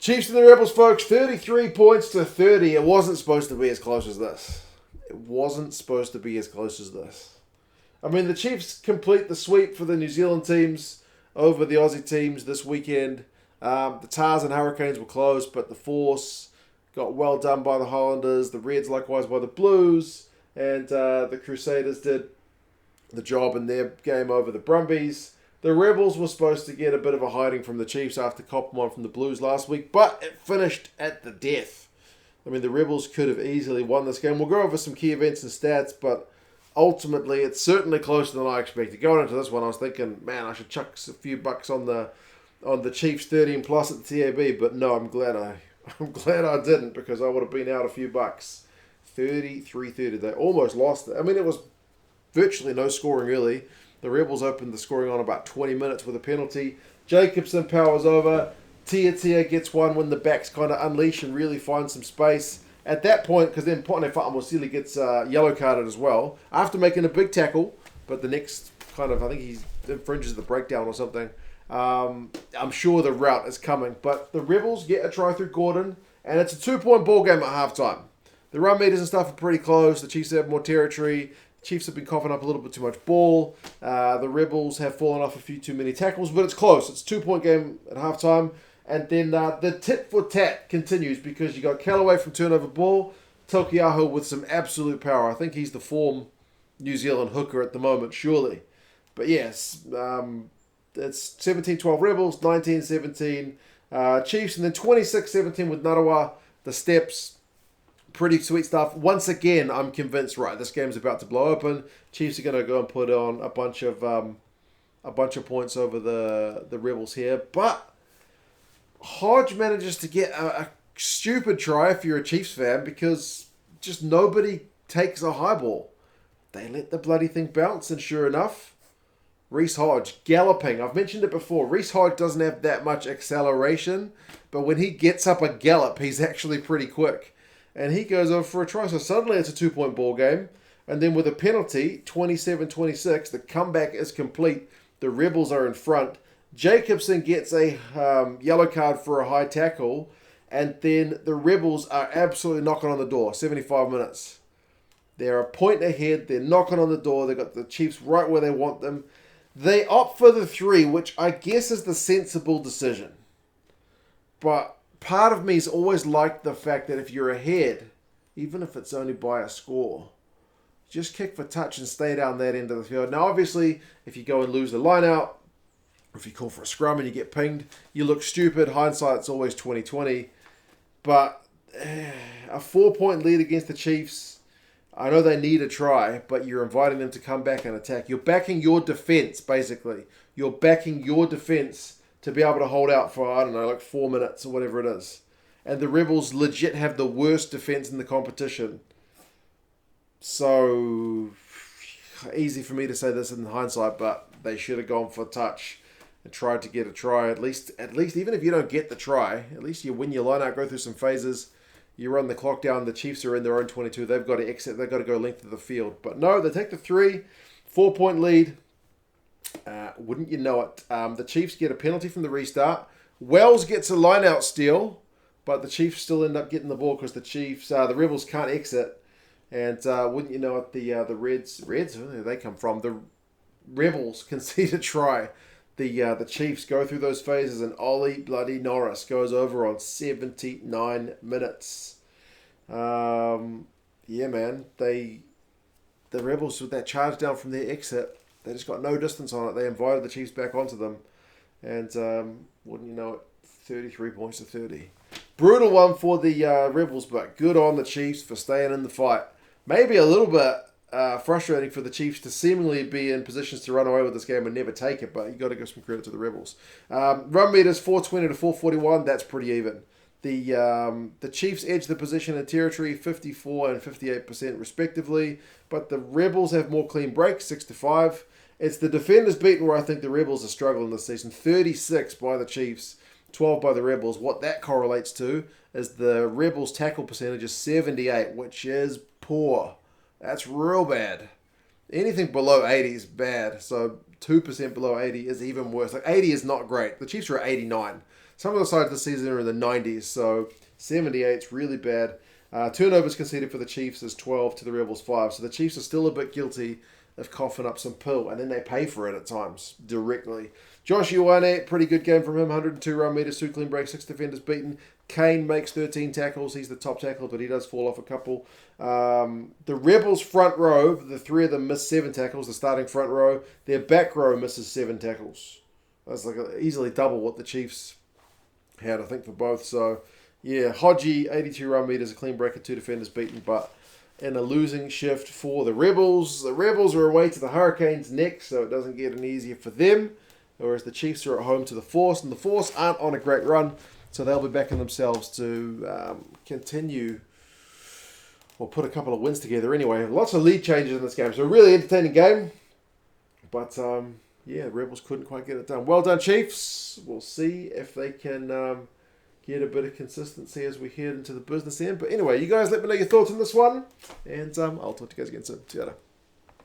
Chiefs and the Rebels, folks, 33 points to 30. It wasn't supposed to be as close as this. It wasn't supposed to be as close as this. I mean, the Chiefs complete the sweep for the New Zealand teams over the Aussie teams this weekend. The Tars and Hurricanes were close, but the Force got well done by the Highlanders. The Reds likewise by the Blues. And the Crusaders did the job in their game over the Brumbies. The Rebels were supposed to get a bit of a hiding from the Chiefs after copping one from the Blues last week, but it finished at the death. I mean, the Rebels could have easily won this game. We'll go over some key events and stats, but ultimately it's certainly closer than I expected. Going into this one, I was thinking, man, I should chuck a few bucks on the Chiefs 13 plus at the TAB, but no, I'm glad I didn't, because I would have been out a few bucks. 33-30. They almost lost it. I mean, it was virtually no scoring really. The Rebels opened the scoring on about 20 minutes with a penalty. Jacobson powers over. Tia gets one when the backs kind of unleash and really find some space. At that point, because then Potne Fa'amusili gets yellow carded as well, after making a big tackle, but the next kind of, I think he infringes the breakdown or something. I'm sure the route is coming. But the Rebels get a try through Gordon, and it's a 2-point ball game at halftime. The run meters and stuff are pretty close. The Chiefs have more territory. Chiefs have been coughing up a little bit too much ball. The Rebels have fallen off a few too many tackles, but it's close. It's a 2-point game at halftime. And then the tit for tat continues, because you got Callaway from turnover ball, Tokiaho with some absolute power. I think he's the form New Zealand hooker at the moment, surely. But yes, it's 17-12 Rebels, 19-17 Chiefs, and then 26-17 with Narawa. The steps. Pretty sweet stuff. Once again, I'm convinced, right, this game's about to blow open. Chiefs are going to go and put on a bunch of points over the Rebels here. But Hodge manages to get a stupid try if you're a Chiefs fan, because just nobody takes a high ball. They let the bloody thing bounce, and sure enough, Reece Hodge galloping. I've mentioned it before. Reece Hodge doesn't have that much acceleration, but when he gets up a gallop, he's actually pretty quick. And he goes over for a try. So suddenly it's a 2-point ball game. And then with a penalty, 27-26, the comeback is complete. The Rebels are in front. Jacobson gets a yellow card for a high tackle. And then the Rebels are absolutely knocking on the door. 75 minutes. They're a point ahead. They're knocking on the door. They've got the Chiefs right where they want them. They opt for the 3, which I guess is the sensible decision. But part of me's always liked the fact that if you're ahead, even if it's only by a score, just kick for touch and stay down that end of the field. Now, obviously, if you go and lose the line out, or if you call for a scrum and you get pinged, you look stupid. Hindsight's always 20/20. But a 4-point lead against the Chiefs, I know they need a try, but you're inviting them to come back and attack. You're backing your defense, basically. You're backing your defense to be able to hold out for, I don't know, like 4 minutes or whatever it is. And the Rebels legit have the worst defense in the competition. So, easy for me to say this in hindsight, but they should have gone for touch and tried to get a try. At least, even if you don't get the try, at least you win your line out, go through some phases, you run the clock down, the Chiefs are in their own 22, they've got to exit, they've got to go length of the field. But no, they take the 3, 4-point lead. Wouldn't you know it? The Chiefs get a penalty from the restart. Wells gets a line-out steal, but the Chiefs still end up getting the ball because the Rebels can't exit. And wouldn't you know it, the Reds, where do they come from? The Rebels concede a try. The Chiefs go through those phases, and Ollie bloody Norris goes over on 79 minutes. Yeah, man. The Rebels, with that charge down from their exit, they just got no distance on it. They invited the Chiefs back onto them. And wouldn't you know it, 33 points to 30. Brutal one for the Rebels, but good on the Chiefs for staying in the fight. Maybe a little bit frustrating for the Chiefs to seemingly be in positions to run away with this game and never take it, but you got to give some credit to the Rebels. Run meters 420 to 441. That's pretty even. The Chiefs edge the position and territory 54 and 58% respectively, but the Rebels have more clean breaks, 6-5. It's the defenders beaten where I think the Rebels are struggling this season. 36 by the Chiefs, 12 by the Rebels. What that correlates to is the Rebels' tackle percentage is 78, which is poor. That's real bad. Anything below 80 is bad. So 2% below 80 is even worse. Like 80 is not great. The Chiefs are at 89. Some of the sides this season are in the 90s, so 78 is really bad. Turnovers conceded for the Chiefs is 12 to the Rebels 5, so the Chiefs are still a bit guilty of coughing up some pill, and then they pay for it at times directly. Josh Ioane, pretty good game from him, 102 run meters, 2 clean breaks, 6 defenders beaten. Kane makes 13 tackles. He's the top tackle, but he does fall off a couple. The Rebels front row, the 3 of them miss 7 tackles, the starting front row. Their back row misses 7 tackles. That's like easily double what the Chiefs had, I think, for both. So, yeah, Hodgie, 82 run meters, a clean break, 2 defenders beaten, but in a losing shift for the Rebels. The Rebels are away to the Hurricanes next, so it doesn't get any easier for them. Whereas the Chiefs are at home to the Force, and the Force aren't on a great run, so they'll be backing themselves to continue or put a couple of wins together anyway. Lots of lead changes in this game, so a really entertaining game. But, yeah, the Rebels couldn't quite get it done. Well done, Chiefs. We'll see if they can get a bit of consistency as we head into the business end. But anyway, you guys let me know your thoughts on this one, and I'll talk to you guys again soon. See you later.